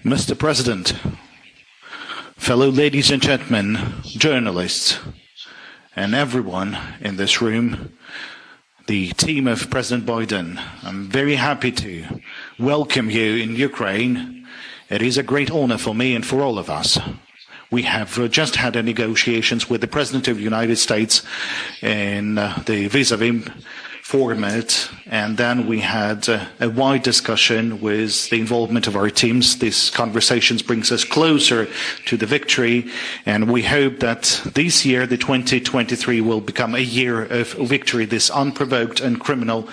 Mr. President, fellow ladies and gentlemen, journalists, and everyone in this room, the team of President Biden, I'm very happy to welcome you in Ukraine. It is a great honor for me and for all of us. We have just had negotiations with the President of the United States in the vis-a-vis format, and then we had a wide discussion with the involvement of our teams. These conversations brings us closer to the victory, and we hope that this year, the 2023, will become a year of victory. This unprovoked and criminal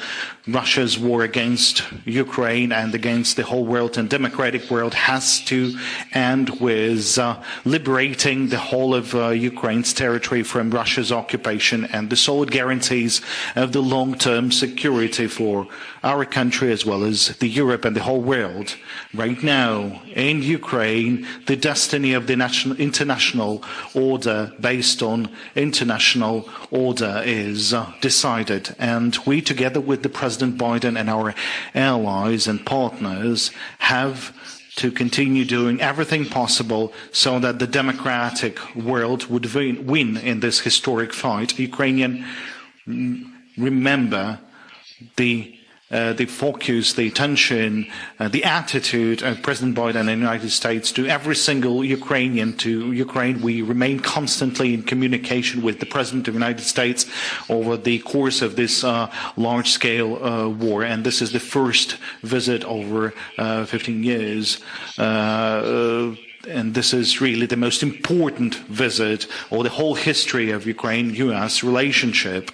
Russia's war against Ukraine and against the whole world and democratic world has to end with liberating the whole of Ukraine's territory from Russia's occupation and the solid guarantees of the long-term security for our country as well as the Europe and the whole world. Right now, in Ukraine, the destiny of the international order based on international order is decided, and we, together with the President Biden and our allies and partners, have to continue doing everything possible so that the democratic world would win in this historic fight. Ukrainians remember the focus, the attention, the attitude of President Biden and the United States to every single Ukrainian, to Ukraine. We remain constantly in communication with the President of the United States over the course of this large-scale war, and this is the first visit over 15 years. And this is really the most important visit or the whole history of Ukraine-US relationship.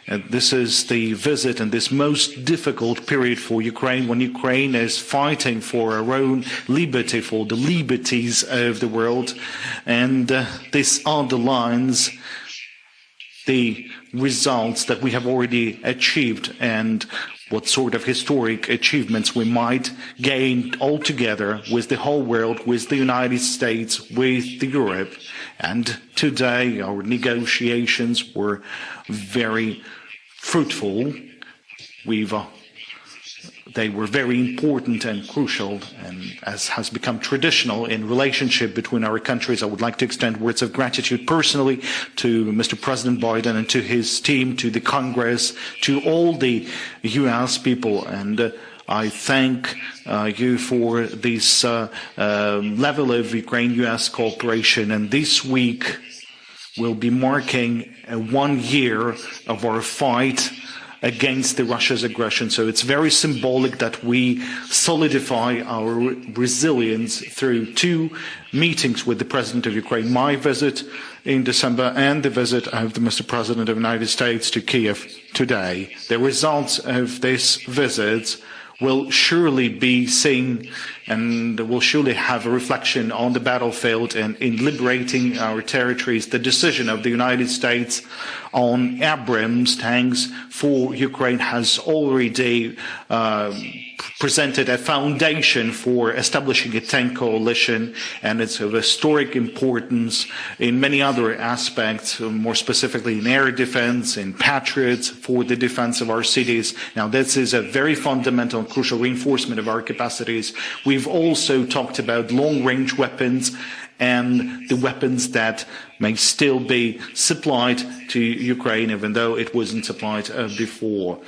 This is the visit in this most difficult period for Ukraine, when Ukraine is fighting for her own liberty, for the liberties of the world. And this underlines the results that we have already achieved and what sort of historic achievements we might gain all together with the whole world, with the United States, with Europe. And today our negotiations were very fruitful. They were very important and crucial, and as has become traditional in relationship between our countries, I would like to extend words of gratitude personally to Mr. President Biden and to his team, to the Congress, to all the US people, and I thank you for this level of Ukraine-US cooperation. And this week will be marking 1 year of our fight against Russia's aggression. So it's very symbolic that we solidify our resilience through 2 meetings with the President of Ukraine, my visit in December and the visit of the Mr. President of the United States to Kiev today. The results of this visit will surely be seen and will surely have a reflection on the battlefield and in liberating our territories. The decision of the United States on Abrams tanks for Ukraine has already presented a foundation for establishing a tank coalition, and it's of historic importance in many other aspects, more specifically in air defense, in Patriots, for the defense of our cities. Now, this is a very fundamental and crucial reinforcement of our capacities. We've also talked about long-range weapons and the weapons that may still be supplied to Ukraine, even though it wasn't supplied before.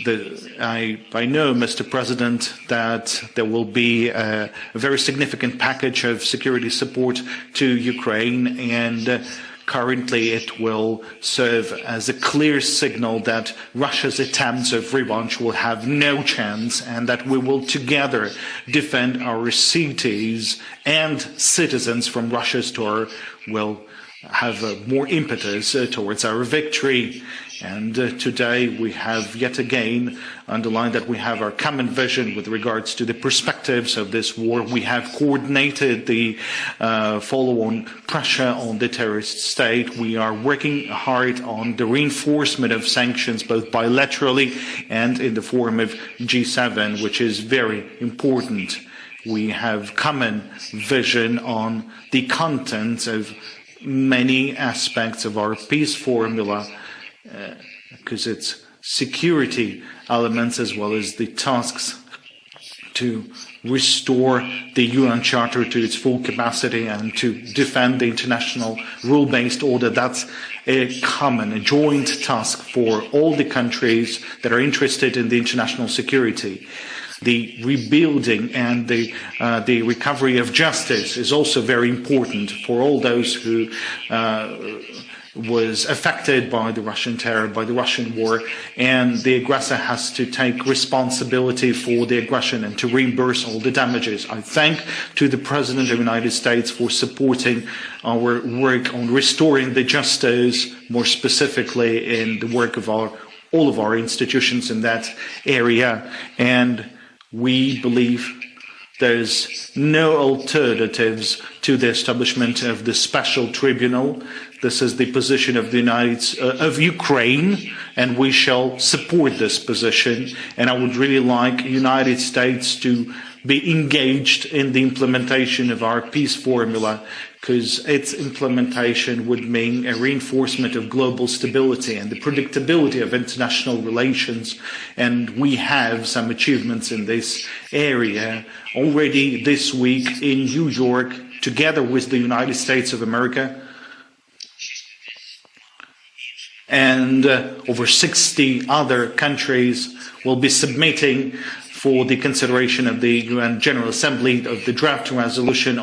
I know, Mr. President, that there will be a very significant package of security support to Ukraine, and currently it will serve as a clear signal that Russia's attempts of revanche will have no chance, and that we will together defend our cities and citizens from Russia's terror, will have more impetus towards our victory. And today we have yet again underlined that we have our common vision with regards to the perspectives of this war. We have coordinated the follow-on pressure on the terrorist state. We are working hard on the reinforcement of sanctions, both bilaterally and in the form of G7, which is very important. We have common vision on the content of many aspects of our peace formula, because it's security elements as well as the tasks to restore the UN Charter to its full capacity and to defend the international rule-based order. That's a joint task for all the countries that are interested in the international security. The rebuilding and the recovery of justice is also very important for all those who was affected by the Russian terror, by the Russian war, and the aggressor has to take responsibility for the aggression and to reimburse all the damages. I thank to the President of the United States for supporting our work on restoring the justice, more specifically in the work of all of our institutions in that area, and we believe there's no alternatives to the establishment of the special tribunal. This is the position of of Ukraine, and we shall support this position. And I would really like the United States to be engaged in the implementation of our peace formula, because its implementation would mean a reinforcement of global stability and the predictability of international relations. And we have some achievements in this area already this week in New York, together with the United States of America. And over 60 other countries will be submitting for the consideration of the UN General Assembly of the draft resolution